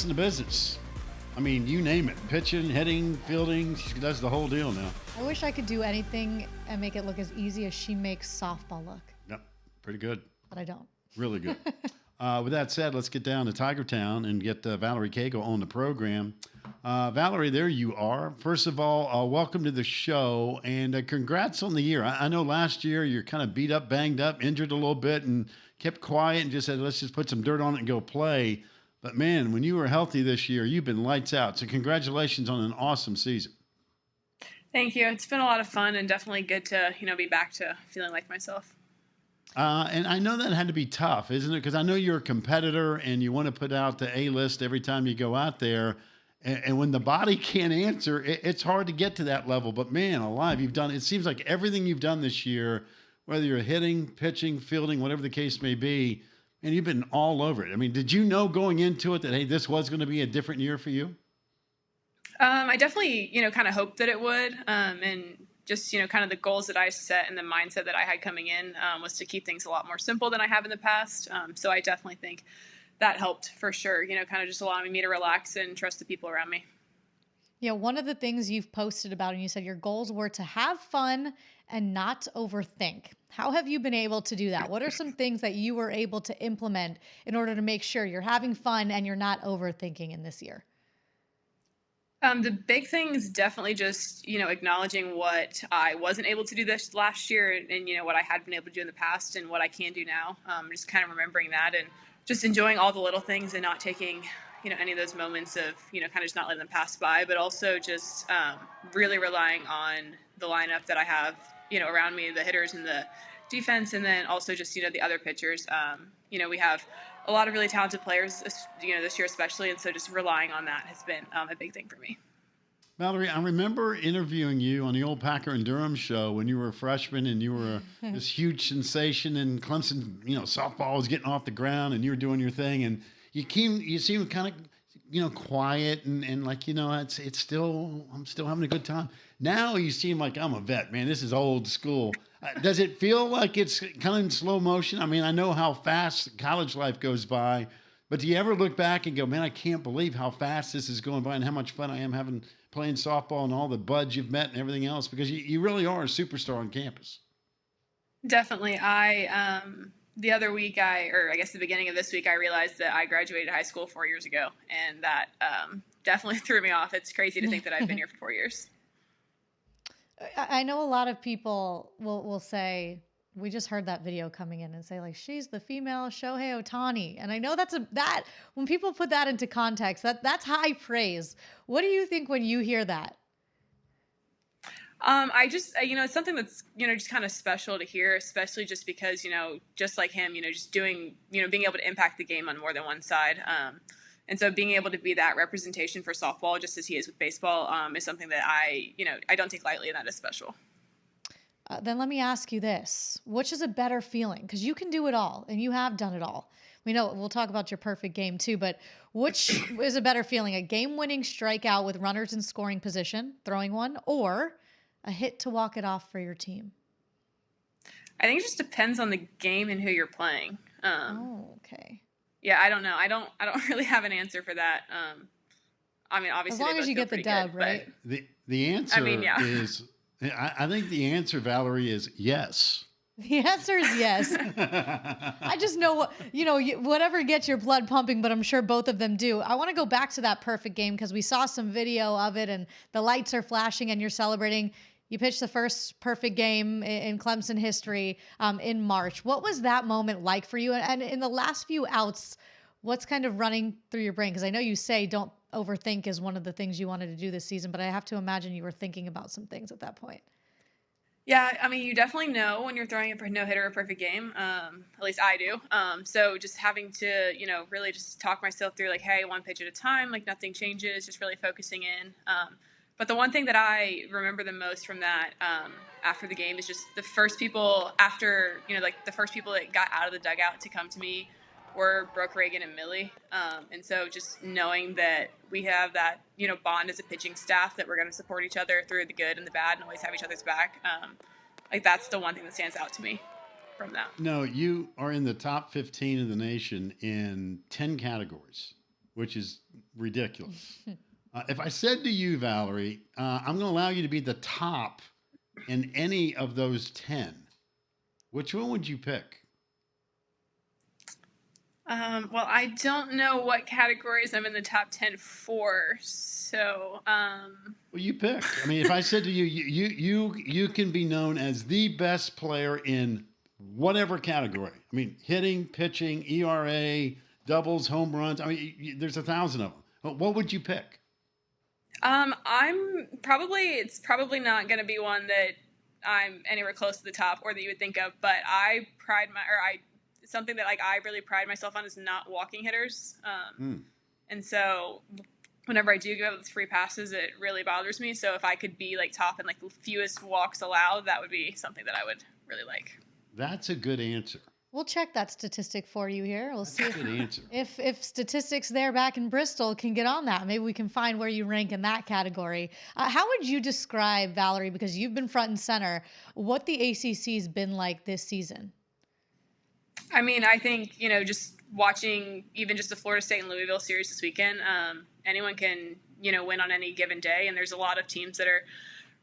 in the business. I mean, you name it. Pitching, hitting, fielding. She does the whole deal now. I wish I could do anything and make it look as easy as she makes softball look, Yep. Pretty good. but I don't. Really good. With that said, let's get down to Tiger Town and get Valerie Cagle on the program. Valerie, there you are. First of all, welcome to the show and congrats on the year. I know last year you're kind of beat up, banged up, injured a little bit, and kept quiet and just said, let's just put some dirt on it and go play. But man, when you were healthy this year, you've been lights out. So congratulations on an awesome season. Thank you. It's been a lot of fun and definitely good to, be back to feeling like myself. And I know that had to be tough, isn't it? Because I know you're a competitor and you want to put out the A-list every time you go out there. And when the body can't answer, it's hard to get to that level. But man, alive, it seems like everything you've done this year, whether you're hitting, pitching, fielding, whatever the case may be, and you've been all over it. I mean, did you know going into it that, hey, this was going to be a different year for you? I definitely, kind of hoped that it would. And just, kind of the goals that I set and the mindset that I had coming in was to keep things a lot more simple than I have in the past. So I definitely think that helped for sure, kind of just allowing me to relax and trust the people around me. Yeah, one of the things you've posted about, and you said your goals were to have fun and not overthink. How have you been able to do that? What are some things that you were able to implement in order to make sure you're having fun and you're not overthinking in this year? The big thing is definitely just, acknowledging what I wasn't able to do this last year and what I had been able to do in the past and what I can do now. Just kind of remembering that and just enjoying all the little things and not taking, any of those moments of, kind of just not letting them pass by, but also just really relying on the lineup that I have, around me, the hitters and the defense, and then also just, the other pitchers. We have a lot of really talented players, this year especially, and so just relying on that has been a big thing for me. Valerie, I remember interviewing you on the old Packer and Durham show when you were a freshman and you were this huge sensation in Clemson. Softball was getting off the ground and you were doing your thing, and you seemed kind of, quiet and like, it's still, I'm still having a good time. Now you seem like I'm a vet, man. This is old school. Does it feel like it's kind of in slow motion? I mean, I know how fast college life goes by, but do you ever look back and go, man, I can't believe how fast this is going by and how much fun I am having playing softball and all the buds you've met and everything else? Because you really are a superstar on campus. Definitely. The other week, or I guess the beginning of this week, I realized that I graduated high school 4 years ago, and that definitely threw me off. It's crazy to think that I've been here for 4 years. I know a lot of people will say, we just heard that video coming in and say, like, she's the female Shohei Ohtani. And I know that when people put that into context, that's high praise. What do you think when you hear that? I just, it's something that's, just kind of special to hear, especially just because, just like him, just doing, being able to impact the game on more than one side. And so being able to be that representation for softball, just as he is with baseball, is something that I don't take lightly, and that is special. Then let me ask you this. Which is a better feeling? Because you can do it all, and you have done it all. We know we'll talk about your perfect game too, but which is a better feeling? A game-winning strikeout with runners in scoring position, throwing one, or a hit to walk it off for your team? I think it just depends on the game and who you're playing. Okay. Yeah, I don't know. I don't really have an answer for that. I mean, obviously, as long as you get the dub, good, right? The answer yeah. is, I think the answer, Valerie, is yes. The answer is yes. I just know, whatever gets your blood pumping, but I'm sure both of them do. I want to go back to that perfect game because we saw some video of it and the lights are flashing and you're celebrating. You pitched the first perfect game in Clemson history in March. What was that moment like for you? And in the last few outs, what's kind of running through your brain? Because I know you say don't overthink is one of the things you wanted to do this season, but I have to imagine you were thinking about some things at that point. Yeah, I mean, you definitely know when you're throwing a no-hitter or a perfect game. At least I do. So just having to, really just talk myself through like, hey, one pitch at a time, like nothing changes, just really focusing in. But the one thing that I remember the most from that after the game is just the first people the first people that got out of the dugout to come to me were Brooke, Reagan, and Millie. And so just knowing that we have that, bond as a pitching staff, that we're going to support each other through the good and the bad and always have each other's back. That's the one thing that stands out to me from that. No, you are in the top 15 of the nation in 10 categories. which is ridiculous. If I said to you, Valerie, I'm going to allow you to be the top in any of those 10, which one would you pick? Well, I don't know what categories I'm in the top 10 for, so. Well, you pick. I mean, if I said to you, you can be known as the best player in whatever category. I mean, hitting, pitching, ERA, doubles, home runs. I mean, there's 1,000 of them. What would you pick? It's probably not going to be one that I'm anywhere close to the top or that you would think of, but something that I really pride myself on is not walking hitters. And so whenever I do give up those free passes, it really bothers me. So if I could be top in fewest walks allowed, that would be something that I would really like. That's a good answer. We'll check that statistic for you here. We'll see Good answer. if statistics there back in Bristol can get on that. Maybe we can find where you rank in that category. How would you describe, Valerie, because you've been front and center, what the ACC's been like this season? I mean, I think, just watching even just the Florida State and Louisville series this weekend, anyone can, win on any given day. And there's a lot of teams that are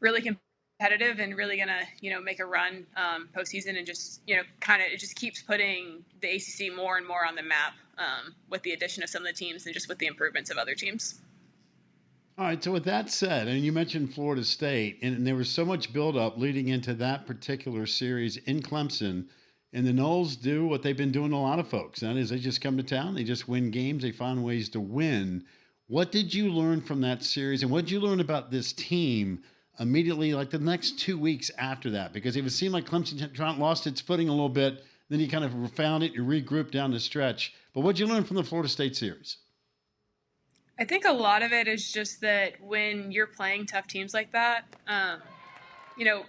really competitive and really going to, make a run postseason and just, it just keeps putting the ACC more and more on the map with the addition of some of the teams and just with the improvements of other teams. All right. So with that said, and you mentioned Florida State, and there was so much buildup leading into that particular series in Clemson. And the Noles do what they've been doing to a lot of folks. That is, they just come to town, they just win games, they find ways to win. What did you learn from that series, and what did you learn about this team immediately, the next 2 weeks after that? Because it would seem like Clemson lost its footing a little bit, then you kind of found it, you regrouped down the stretch. But what did you learn from the Florida State series? I think a lot of it is just that when you're playing tough teams like that,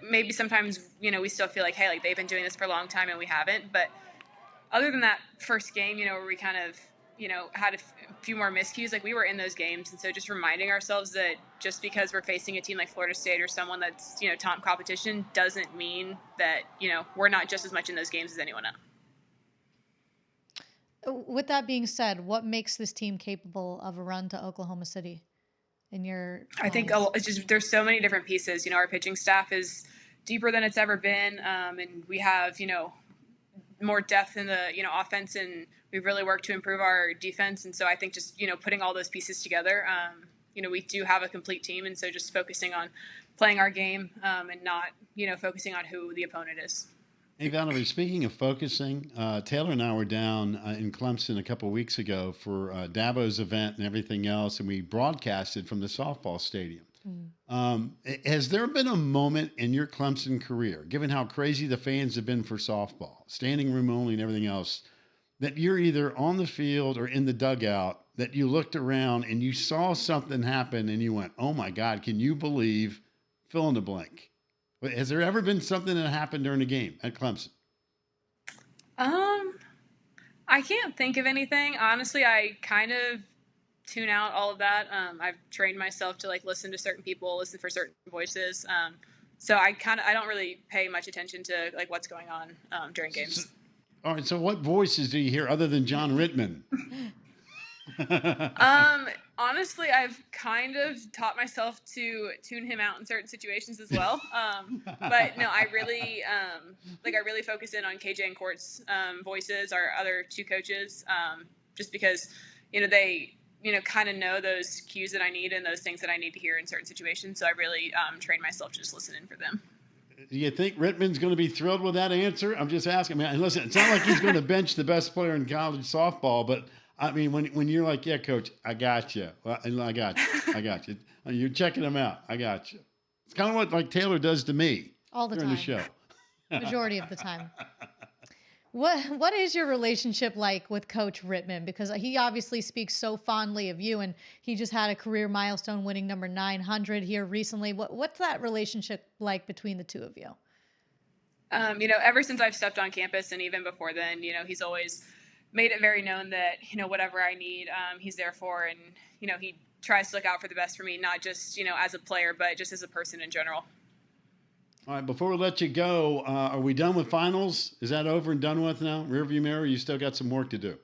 maybe sometimes, we still feel like, hey, they've been doing this for a long time and we haven't. But other than that first game, where we kind of, had a few more miscues, we were in those games. And so just reminding ourselves that just because we're facing a team like Florida State or someone that's, top competition doesn't mean that, we're not just as much in those games as anyone else. With that being said, what makes this team capable of a run to Oklahoma City? I think it's just there's so many different pieces. Our pitching staff is deeper than it's ever been, and we have more depth in the offense, and we've really worked to improve our defense. And so I think just putting all those pieces together, we do have a complete team, and so just focusing on playing our game and not focusing on who the opponent is. Hey, Valerie, speaking of focusing, Taylor and I were down in Clemson a couple of weeks ago for Dabo's event and everything else, and we broadcasted from the softball stadium. Has there been a moment in your Clemson career, given how crazy the fans have been for softball, standing room only and everything else, that you're either on the field or in the dugout, that you looked around and you saw something happen and you went, oh my God, can you believe fill in the blank? Has there ever been something that happened during a game at Clemson? I can't think of anything. Honestly, I kind of tune out all of that. I've trained myself to listen to certain people, listen for certain voices. So I don't really pay much attention to what's going on during games. All right. So what voices do you hear other than John Rittman? Honestly, I've kind of taught myself to tune him out in certain situations as well. But no, I really focus in on KJ and Court's voices, our other two coaches, just because, they, kind of know those cues that I need and those things that I need to hear in certain situations. So I really train myself to just listen in for them. Do you think Rittman's going to be thrilled with that answer? I'm just asking. I mean, listen, it's not like he's going to bench the best player in college softball, but I mean, when you're like, yeah, coach, I got you. Well, I got you. You're checking him out. I got you. It's kind of what Taylor does to me all the during time. the show. Majority of the time. What is your relationship like with Coach Rittman? Because he obviously speaks so fondly of you, and he just had a career milestone winning number 900 here recently. What's that relationship like between the two of you? Ever since I've stepped on campus and even before then, he's always made it very known that, whatever I need, he's there for. And, he tries to look out for the best for me, not just, as a player, but just as a person in general. All right, before we let you go, are we done with finals? Is that over and done with now? Rearview mirror, you still got some work to do?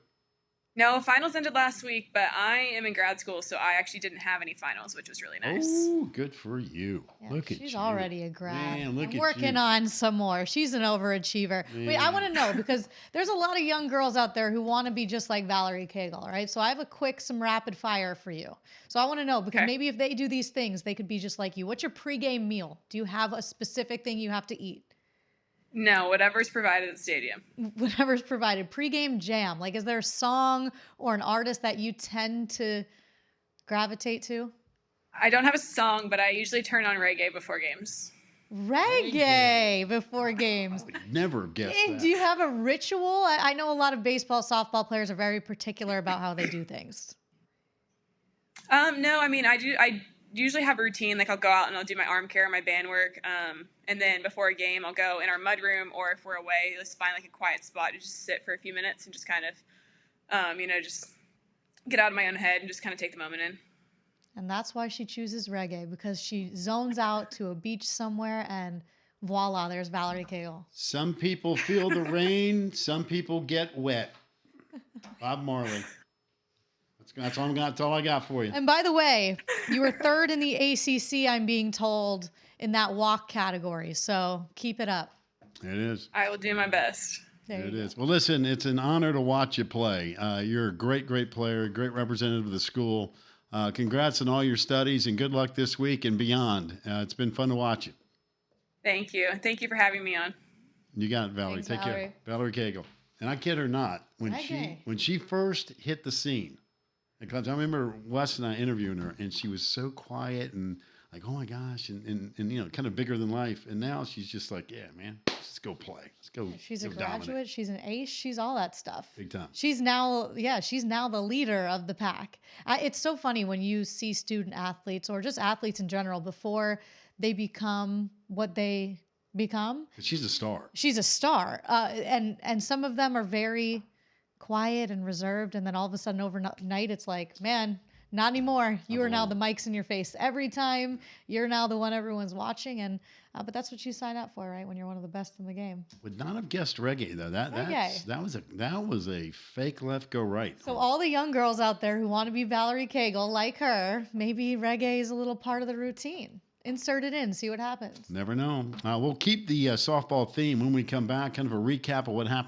No, finals ended last week, but I am in grad school, so I actually didn't have any finals, which was really nice. Oh, good for you. Yeah, Look at you. she's already a grad. Man, look I'm at working you. on some more. She's an overachiever. Wait, I Man. want to know because there's a lot of young girls out there who want to be just like Valerie Cagle, right? So I have some rapid fire for you. So I want to know because Okay. maybe if they do these things, they could be just like you. What's your pregame meal? Do you have a specific thing you have to eat? No, whatever's provided at the stadium. Whatever's provided. Pregame jam. Like, is there a song or an artist that you tend to gravitate to? I don't have a song, but I usually turn on reggae before games. Reggae before games. Never guessed that. Do you have a ritual? I know a lot of baseball, softball players are very particular about how they do things. No, I mean, I usually have a routine. Like I'll go out and I'll do my arm care, my band work. And then before a game, I'll go in our mud room, or if we're away, let's find like a quiet spot to just sit for a few minutes and just kind of, just get out of my own head and just kind of take the moment in. And that's why she chooses reggae, because she zones out to a beach somewhere and voila, there's Valerie Cagle. Some people feel the rain. Some people get wet. Bob Marley. That's all I got for you. And by the way, you were third in the ACC, I'm being told, in that walk category. So keep it up. It is. I will do my best. There It you is. Well, listen, it's an honor to watch you play. You're a great, great player, great representative of the school. Congrats on all your studies and good luck this week and beyond. It's been fun to watch you. Thank you. Thank you for having me on. You got it, Valerie. Thanks, Take Valerie. care. Valerie Cagle. And I kid her not, when Okay. she first hit the scene at Clemson, I remember Wes and I interviewing her, and she was so quiet and like, oh my gosh, and kind of bigger than life. And now she's just like, yeah, man, let's go play. Let's go. She's a go graduate. dominate. She's an ace. She's all that stuff. Big time. She's now the leader of the pack. It's so funny when you see student athletes or just athletes in general before they become what they become. She's a star. She's a star, and some of them are very quiet and reserved, and then all of a sudden overnight it's like, man, not anymore. You are now the mics in your face every time. You're now the one everyone's watching, and but that's what you sign up for, right? When you're one of the best in the game. Would not have guessed reggae though. Reggae. That was a fake left go right. So all the young girls out there who want to be Valerie Cagle like her, maybe reggae is a little part of the routine. Insert it in, see what happens. Never know. We'll keep the softball theme when we come back. Kind of a recap of what happened